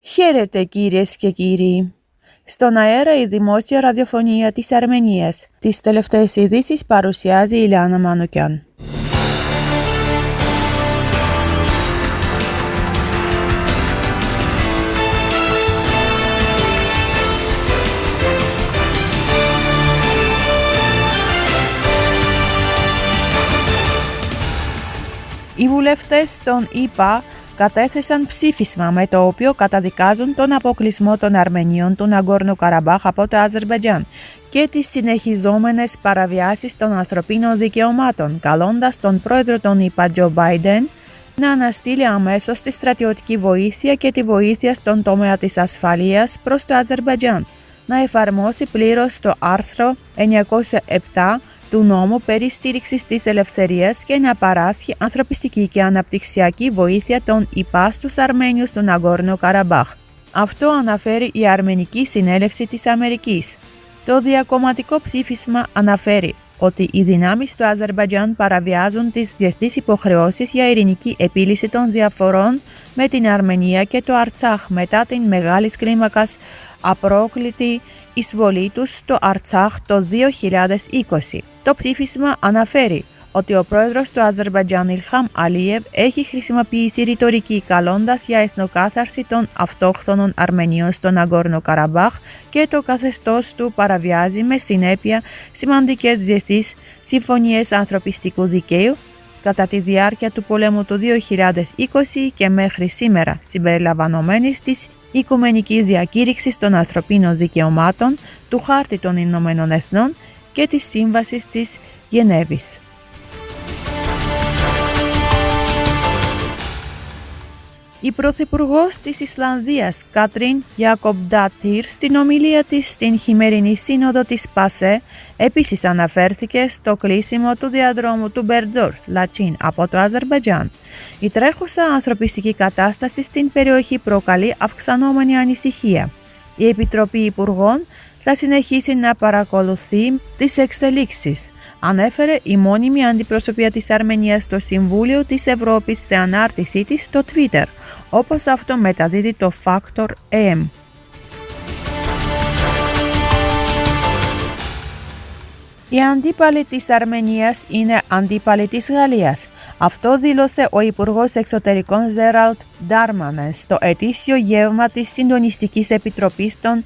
Χαίρετε κυρίες και κύριοι. Στον αέρα η δημόσια ραδιοφωνία της Αρμενίας. Τις τελευταίες ειδήσεις παρουσιάζει η Ιλιάνα Μανουκιάν. Οι βουλευτές των ΗΠΑ κατέθεσαν ψήφισμα με το οποίο καταδικάζουν τον αποκλεισμό των Αρμενίων του Ναγκόρνου Καραμπάχ από το Αζερμπαϊτζάν και τις συνεχιζόμενες παραβιάσεις των ανθρωπίνων δικαιωμάτων, καλώντας τον πρόεδρο των ΗΠΑ Τζο Μπάιντεν να αναστείλει αμέσως τη στρατιωτική βοήθεια και τη βοήθεια στον τομέα της ασφαλείας προς το Αζερμπαϊτζάν, να εφαρμόσει πλήρως το άρθρο 907 του νόμου περί στήριξης της ελευθερίας και να παράσχει ανθρωπιστική και αναπτυξιακή βοήθεια των ΗΠΑ στους Αρμένιους του Ναγκόρνο Καραμπάχ. Αυτό αναφέρει η Αρμενική Συνέλευση της Αμερικής. Το διακομματικό ψήφισμα αναφέρει ότι οι δυνάμεις του Αζερμπαϊτζάν παραβιάζουν τις διεθνείς υποχρεώσεις για ειρηνική επίλυση των διαφορών με την Αρμενία και το Αρτσάχ μετά την μεγάλης κλίμακας απρόκλητη εισβολή τους στο Αρτσάχ το 2020. Το ψήφισμα αναφέρει ότι ο πρόεδρος του Αζερμπαϊτζάν Ιλχάμ Αλίεβ έχει χρησιμοποιήσει ρητορική καλώντας για εθνοκάθαρση των αυτόχθονων Αρμενίων στο Ναγκόρνο Καραμπάχ και το καθεστώς του παραβιάζει με συνέπεια σημαντικές διεθνείς συμφωνίες ανθρωπιστικού δικαίου κατά τη διάρκεια του πολέμου του 2020 και μέχρι σήμερα, συμπεριλαμβανομένης της Οικουμενικής Διακήρυξης των Ανθρωπίνων Δικαιωμάτων, του Χάρτη των Ηνωμένων Εθνών και της Σύμβασης της Γενέβης. Η Πρωθυπουργός της Ισλανδίας, Κάτριν Γιακομπντάτιρ, στην ομιλία της στην χειμερινή σύνοδο της ΠΑΣΕ, επίσης αναφέρθηκε στο κλείσιμο του διαδρόμου του Μπερντζόρ, Λατσίν, από το Αζερμπαϊτζάν. Η τρέχουσα ανθρωπιστική κατάσταση στην περιοχή προκαλεί αυξανόμενη ανησυχία. Η Επιτροπή Υπουργών θα συνεχίσει να παρακολουθεί τις εξελίξεις, ανέφερε η μόνιμη αντιπροσωπεία της Αρμενίας στο Συμβούλιο της Ευρώπης σε ανάρτησή της στο Twitter, όπως αυτό μεταδίδει το Factor AM. Οι αντίπαλοι της Αρμενίας είναι αντίπαλοι της Γαλλίας. Αυτό δήλωσε ο Υπουργός Εξωτερικών Ζέραλτ Ντάρμανεν στο ετήσιο γεύμα της Συντονιστικής Επιτροπής των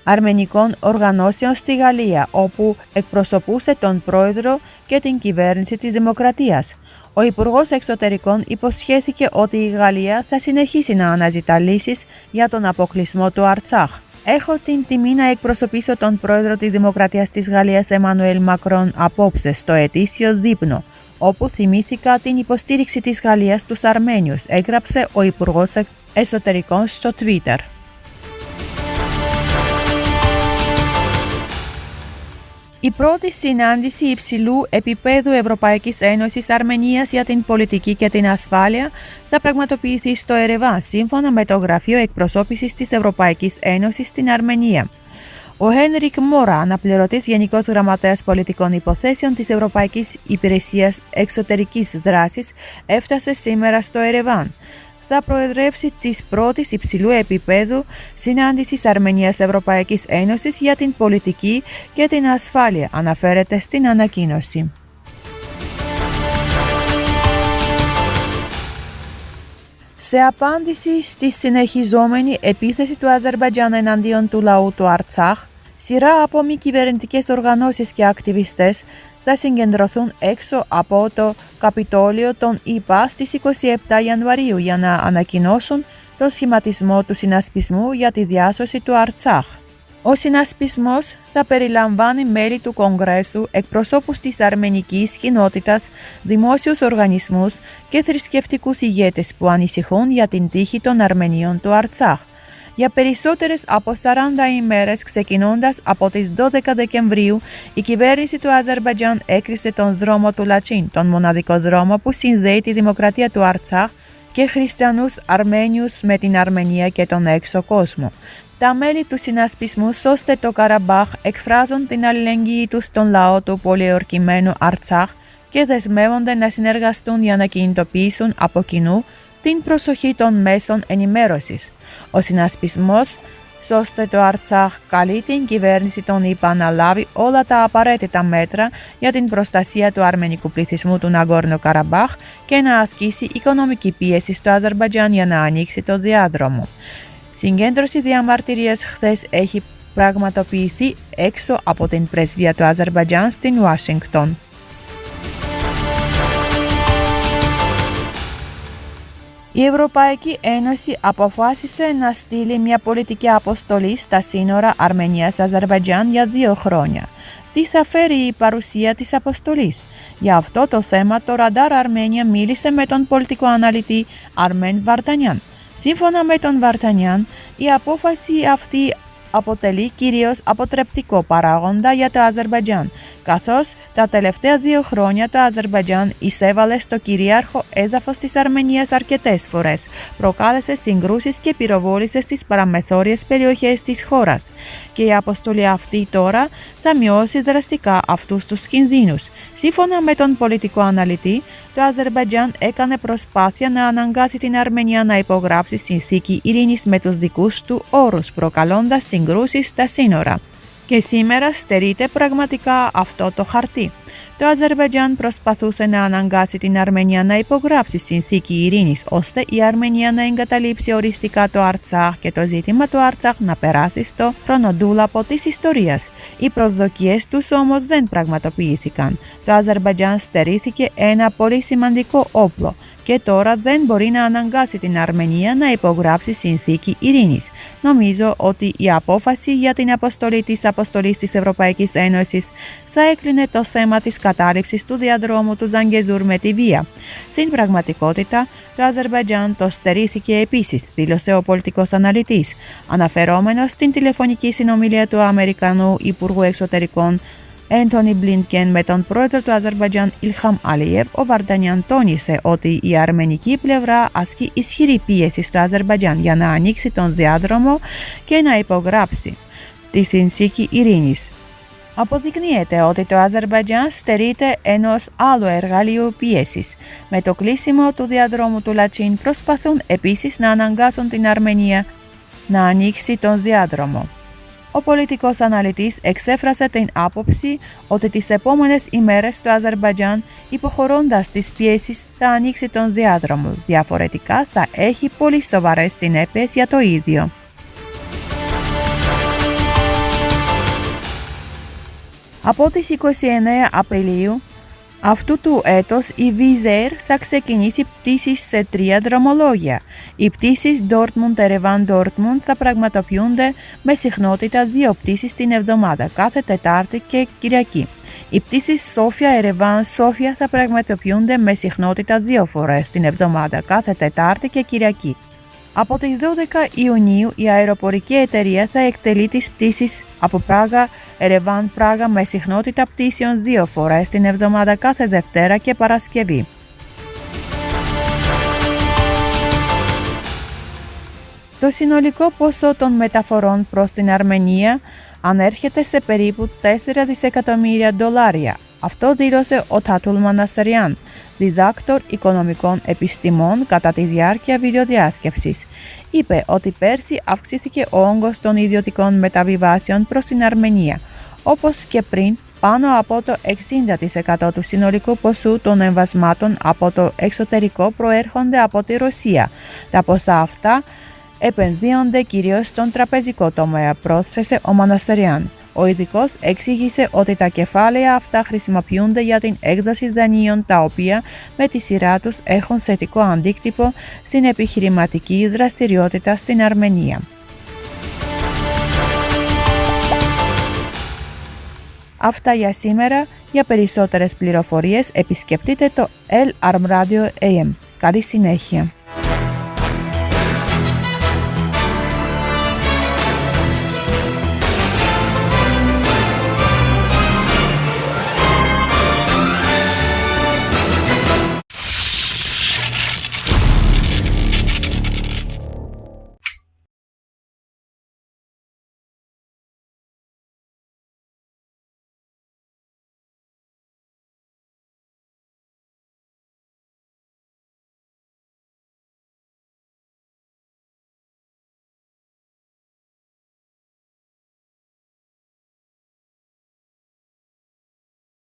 Αρμενικών Οργανώσεων στη Γαλλία, όπου εκπροσωπούσε τον πρόεδρο και την κυβέρνηση της Δημοκρατίας. Ο Υπουργός Εξωτερικών υποσχέθηκε ότι η Γαλλία θα συνεχίσει να αναζητά λύσεις για τον αποκλεισμό του Αρτσάχ. Έχω την τιμή να εκπροσωπήσω τον πρόεδρο της Δημοκρατίας της Γαλλίας Εμμανουέλ Μακρόν απόψε στο ετήσιο δείπνο, όπου θυμήθηκα την υποστήριξη της Γαλλίας στους Αρμένιους, έγραψε ο Υπουργός Εσωτερικών στο Twitter. Η πρώτη συνάντηση υψηλού επίπεδου Ευρωπαϊκής Ένωσης Αρμενίας για την πολιτική και την ασφάλεια θα πραγματοποιηθεί στο Ερεβάν, σύμφωνα με το Γραφείο Εκπροσώπησης της Ευρωπαϊκής Ένωσης στην Αρμενία. Ο Χένρικ Μόρα, αναπληρωτής Γενικός Γραμματέας Πολιτικών Υποθέσεων της Ευρωπαϊκής Υπηρεσίας Εξωτερικής Δράσης, έφτασε σήμερα στο Ερεβάν. Θα προεδρεύσει της πρώτης υψηλού επίπεδου συνάντησης Αρμενίας Ευρωπαϊκής Ένωσης για την πολιτική και την ασφάλεια, αναφέρεται στην ανακοίνωση. Σε απάντηση στη συνεχιζόμενη επίθεση του Αζερμπαϊτζάν εναντίον του λαού του Αρτσάχ, σειρά από μη κυβερνητικές οργανώσεις και ακτιβιστές θα συγκεντρωθούν έξω από το Καπιτόλιο των ΗΠΑ στις 27 Ιανουαρίου για να ανακοινώσουν τον σχηματισμό του συνασπισμού για τη διάσωση του Αρτσάχ. Ο συνασπισμός θα περιλαμβάνει μέλη του Κογκρέσου, εκπροσώπους της αρμενικής κοινότητας, δημόσιους οργανισμούς και θρησκευτικούς ηγέτες που ανησυχούν για την τύχη των Αρμενίων του Αρτσάχ. Για περισσότερες από 40 ημέρες, ξεκινώντας από τις 12 Δεκεμβρίου, η κυβέρνηση του Αζερμπαϊτζάν έκρισε τον δρόμο του Λατσίν, τον μοναδικό δρόμο που συνδέει τη δημοκρατία του Αρτσάχ και χριστιανούς Αρμένιους με την Αρμενία και τον έξω κόσμο. Τα μέλη του συνασπισμού «Σώστε το Καραμπάχ» εκφράζουν την αλληλεγγύη τους στον λαό του πολιορκημένου Αρτσάχ και δεσμεύονται να συνεργαστούν για να κινητοποιήσουν από κοινού την προσοχή των μέσων ενημέρωσης. Ο συνασπισμός «Σώστε το Αρτσάχ» καλεί την κυβέρνηση των ΗΠΑ να λάβει όλα τα απαραίτητα μέτρα για την προστασία του αρμενικού πληθυσμού του Ναγκόρνο Καραμπάχ και να ασκήσει οικονομική πίεση στο Αζερμπαϊτζάν για να ανοίξει το διάδρομο. Συγκέντρωση διαμαρτυρίας χθες έχει πραγματοποιηθεί έξω από την πρεσβεία του Αζερμπαϊτζάν στην Ουάσιγκτον. Η Ευρωπαϊκή Ένωση αποφάσισε να στείλει μια πολιτική αποστολή στα σύνορα Αρμενίας-Αζερμπαϊτζάν για 2 χρόνια. Τι θα φέρει η παρουσία της αποστολής? Για αυτό το θέμα το Ραντάρ Αρμένια μίλησε με τον πολιτικό αναλυτή Αρμέν Βαρτανιάν. Σύμφωνα με τον Βαρτανιάν, η απόφαση αυτή αποτελεί κυρίως αποτρεπτικό παράγοντα για το Αζερμπαϊτζάν, καθώς τα τελευταία 2 χρόνια το Αζερμπαϊτζάν εισέβαλε στο κυρίαρχο έδαφος της Αρμενίας αρκετές φορές, προκάλεσε συγκρούσεις και πυροβόλησε στις παραμεθόριες περιοχές της χώρας. Και η αποστολή αυτή τώρα θα μειώσει δραστικά αυτούς τους κινδύνους. Σύμφωνα με τον πολιτικό αναλυτή, το Αζερμπαϊτζάν έκανε προσπάθεια να αναγκάσει την Αρμενία να υπογράψει συνθήκη ειρήνης με τους δικούς του όρους, προκαλώντας συγκρούσεις στα σύνορα. Και σήμερα στερείται πραγματικά αυτό το χαρτί. Το Αζερμπαϊτζάν προσπαθούσε να αναγκάσει την Αρμενία να υπογράψει συνθήκη ειρήνης, ώστε η Αρμενία να εγκαταλείψει οριστικά το Αρτσάχ και το ζήτημα του Αρτσάχ να περάσει στο χρονοτούλαπο της ιστορίας. Οι προσδοκίες τους όμως δεν πραγματοποιήθηκαν. Το Αζερμπαϊτζάν στερήθηκε ένα πολύ σημαντικό όπλο και τώρα δεν μπορεί να αναγκάσει την Αρμενία να υπογράψει συνθήκη ειρήνης. Νομίζω ότι η απόφαση για την αποστολή της Ευρωπαϊκής Ένωσης θα έκλεινε το θέμα της κατάρριψης του διαδρόμου του Ζαγκεζούρ με τη βία. Στην πραγματικότητα, το Αζερμπαϊτζάν το στερήθηκε επίσης, δήλωσε ο πολιτικός αναλυτής, αναφερόμενος στην τηλεφωνική συνομιλία του Αμερικανού Υπουργού Εξωτερικών Έντονι Μπλίνκεν με τον πρόεδρο του Αζερμπαϊτζάν Ιλχάμ Αλίεβ. Ο Βαρτανιάν τόνισε ότι η αρμενική πλευρά ασκεί ισχυρή πίεση στο Αζερμπαϊτζάν για να ανοίξει τον διάδρομο και να υπογράψει τη συνθήκη ειρήνης. Αποδεικνύεται ότι το Αζερμπαϊτζάν στερείται ενός άλλου εργαλείου πίεσης. Με το κλείσιμο του διαδρόμου του Λατσίν προσπαθούν επίσης να αναγκάσουν την Αρμενία να ανοίξει τον διάδρομο. Ο πολιτικός αναλυτής εξέφρασε την άποψη ότι τις επόμενες ημέρες το Αζερμπαϊτζάν, υποχωρώντας τις πιέσεις, θα ανοίξει τον διάδρομο. Διαφορετικά θα έχει πολύ σοβαρές συνέπειες για το ίδιο. Από τις 29 Απριλίου αυτού του έτος η Wizz Air θα ξεκινήσει πτήσεις σε 3 δρομολόγια. Οι πτήσεις Dortmund-Erevan-Dortmund θα πραγματοποιούνται με συχνότητα 2 πτήσεις την εβδομάδα, κάθε Τετάρτη και Κυριακή. Οι πτήσεις Σόφια-Erevan-Σόφια θα πραγματοποιούνται με συχνότητα 2 φορές την εβδομάδα, κάθε Τετάρτη και Κυριακή. Από τις 12 Ιουνίου η αεροπορική εταιρεία θα εκτελεί τις πτήσεις από Πράγα-Ερεβάν-Πράγα με συχνότητα πτήσεων 2 φορές την εβδομάδα κάθε Δευτέρα και Παρασκευή. Το συνολικό ποσό των μεταφορών προς την Αρμενία ανέρχεται σε περίπου 4 δισεκατομμύρια δολάρια. Αυτό δήλωσε ο Τάτουλ Μανασαριάν, διδάκτορ οικονομικών επιστημών, κατά τη διάρκεια βιντεοδιάσκεψης. Είπε ότι πέρσι αυξήθηκε ο όγκος των ιδιωτικών μεταβιβάσεων προς την Αρμενία. Όπως και πριν, πάνω από το 60% του συνολικού ποσού των εμβασμάτων από το εξωτερικό προέρχονται από τη Ρωσία. Τα ποσά αυτά επενδύονται κυρίως στον τραπεζικό τομέα, πρόσθεσε ο Μανασαριάν. Ο ειδικός εξήγησε ότι τα κεφάλαια αυτά χρησιμοποιούνται για την έκδοση δανείων, τα οποία με τη σειρά τους έχουν θετικό αντίκτυπο στην επιχειρηματική δραστηριότητα στην Αρμενία. Αυτά για σήμερα. Για περισσότερες πληροφορίες επισκεφτείτε το El Arm Radio AM. Καλή συνέχεια.